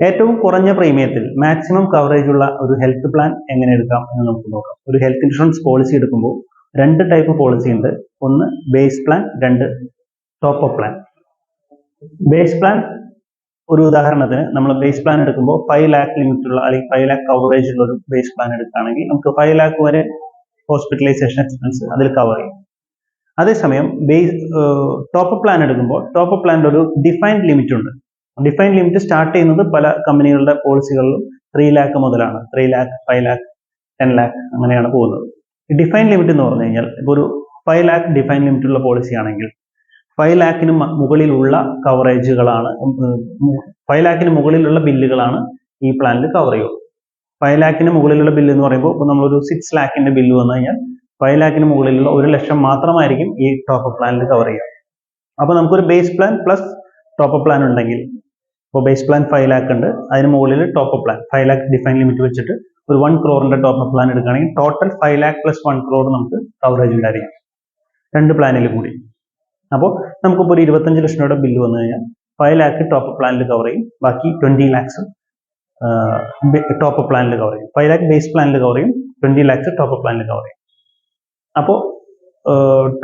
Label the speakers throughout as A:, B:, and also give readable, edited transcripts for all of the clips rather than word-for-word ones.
A: ഏറ്റവും കുറഞ്ഞ പ്രീമിയത്തിൽ maximum coverage ഉള്ള ഒരു ഹെൽത്ത് പ്ലാൻ എങ്ങനെ എടുക്കാം എന്ന് നമുക്ക് നോക്കാം. ഒരു ഹെൽത്ത് ഇൻഷുറൻസ് പോളിസി എടുക്കുമ്പോൾ രണ്ട് ടൈപ്പ് പോളിസി ഉണ്ട്. ഒന്ന് ബേസ് പ്ലാൻ, രണ്ട് top up plan. Base plan ഒരു ഉദാഹരണത്തിന് നമ്മൾ ബേസ് പ്ലാൻ എടുക്കുമ്പോൾ 5 ലാക്ക് ലിമിറ്റ് ഉള്ള അല്ലെങ്കിൽ 5 ലാക്ക് കവറേജ് ഉള്ള ഒരു ബേസ് പ്ലാൻ എടുക്കുകയാണെങ്കിൽ നമുക്ക് 5 ലാക്ക് വരെ ഹോസ്പിറ്റലൈസേഷൻ എക്സ്പെൻസ് അതിൽ കവർ ചെയ്യും. അതേസമയം ടോപ്പ് പ്ലാൻ എടുക്കുമ്പോൾ ടോപ്പ് പ്ലാനിൻ്റെ ഒരു ഡിഫൈൻഡ് ലിമിറ്റ് ഉണ്ട്. ഡിഫൈൻഡ് ലിമിറ്റ് സ്റ്റാർട്ട് ചെയ്യുന്നത് പല കമ്പനികളുടെ പോളിസികളിലും 3 ലാക്ക് മുതലാണ്. 3 ലാക്ക്, 5 ലാക്ക്, 10 ലാക്ക് അങ്ങനെയാണ് പോകുന്നത്. ഡിഫൈൻഡ് ലിമിറ്റ് എന്ന് പറഞ്ഞു കഴിഞ്ഞാൽ ഇപ്പോൾ ഒരു 5 ലാക്ക് ഡിഫൈൻഡ് ലിമിറ്റ് ഉള്ള പോളിസി ആണെങ്കിൽ 5 ലാക്കിന് മുകളിലുള്ള കവറേജുകളാണ്, 5 ലാക്കിന് മുകളിലുള്ള ബില്ലുകളാണ് ഈ പ്ലാനിൽ കവർ ചെയ്യുള്ളൂ. 5 ലാക്കിന് മുകളിലുള്ള ബില്ല് എന്ന് പറയുമ്പോൾ ഇപ്പോൾ നമ്മളൊരു 6 ലാക്കിന്റെ ബില്ല് വന്നു കഴിഞ്ഞാൽ 5 ലാക്കിന് മുകളിലുള്ള 1 ലക്ഷം മാത്രമായിരിക്കും ഈ ടോപ്പ് പ്ലാനിൽ കവർ ചെയ്യുക. അപ്പോൾ നമുക്കൊരു base plan plus top plan ഉണ്ടെങ്കിൽ, ഇപ്പോൾ ബേസ് പ്ലാൻ 5 ലാക്ക് ഉണ്ട്, അതിന് മുകളിൽ top plan 5 lakh define limit വെച്ചിട്ട് ഒരു 1 crore ടോപ്പ് പ്ലാൻ എടുക്കുകയാണെങ്കിൽ ടോട്ടൽ 5 ലാക്ക് പ്ലസ് 1 crore നമുക്ക് കവറേജ് ഉണ്ടായിരിക്കും രണ്ട് പ്ലാനിൽ കൂടി. അപ്പോൾ നമുക്കിപ്പോൾ ഒരു 25 ലക്ഷം രൂപയുടെ ബില്ല് വന്നു കഴിഞ്ഞാൽ 5 ലാക്ക് ടോപ്പ് പ്ലാനിൽ കവർ ചെയ്യും, ബാക്കി 20 ലാക്സ് ടോപ്പ് പ്ലാനിൽ കവർ ചെയ്യും. 5 ലാക്ക് ബേസ് പ്ലാനിൽ കവർ ചെയ്യും, 20 ലാക്സ് ടോപ്പ് പ്ലാനിൽ കവർ ചെയ്യും. അപ്പോൾ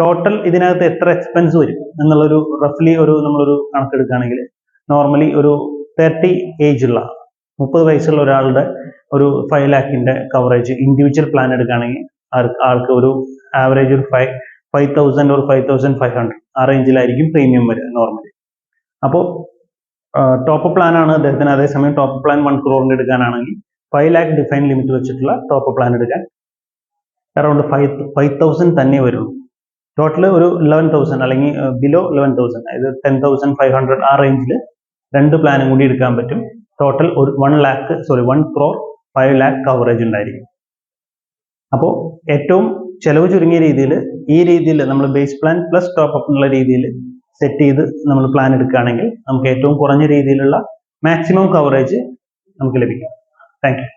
A: ടോട്ടൽ ഇതിനകത്ത് എത്ര എക്സ്പെൻസ് വരും എന്നുള്ളൊരു റഫ്ലി നമ്മളൊരു കണക്കെടുക്കുകയാണെങ്കിൽ നോർമലി ഒരു 30 ഏജ് ഉള്ള 30 വയസ്സുള്ള ഒരാളുടെ ഒരു 5 ലാക്കിന്റെ കവറേജ് ഇൻഡിവിജ്വൽ പ്ലാൻ എടുക്കുകയാണെങ്കിൽ ആൾക്ക് ഒരു ആവറേജ് ഒരു 5,000 or 5,500 ആ റേഞ്ചിലായിരിക്കും പ്രീമിയം വരിക നോർമലി. അപ്പോൾ ടോപ്പ് പ്ലാൻ ആണ് അദ്ദേഹത്തിന്. അതേസമയം ടോപ്പ് പ്ലാൻ 1 crore എടുക്കാനാണെങ്കിൽ 5 ലാക്ക് ഡിഫൈൻ ലിമിറ്റ് വെച്ചിട്ടുള്ള ടോപ്പ് പ്ലാൻ എടുക്കാൻ അറൗണ്ട് 5,000 തന്നെ വരുള്ളൂ. ടോട്ടൽ ഒരു 11,000 അല്ലെങ്കിൽ ബിലോ 11,000, അതായത് 10,500 ആ റേഞ്ചിൽ രണ്ട് പ്ലാനും കൂടി എടുക്കാൻ പറ്റും. ടോട്ടൽ ഒരു 1 crore 5 ലാക്ക് കവറേജ് ഉണ്ടായിരിക്കും. അപ്പോൾ ഏറ്റവും ചെലവ് ചുരുങ്ങിയ രീതിയിൽ ഈ രീതിയിൽ നമ്മൾ base plan plus top up എന്നുള്ള രീതിയിൽ സെറ്റ് ചെയ്ത് നമ്മൾ പ്ലാൻ എടുക്കുകയാണെങ്കിൽ നമുക്ക് ഏറ്റവും കുറഞ്ഞ രീതിയിലുള്ള മാക്സിമം കവറേജ് നമുക്ക് ലഭിക്കും. Thank you.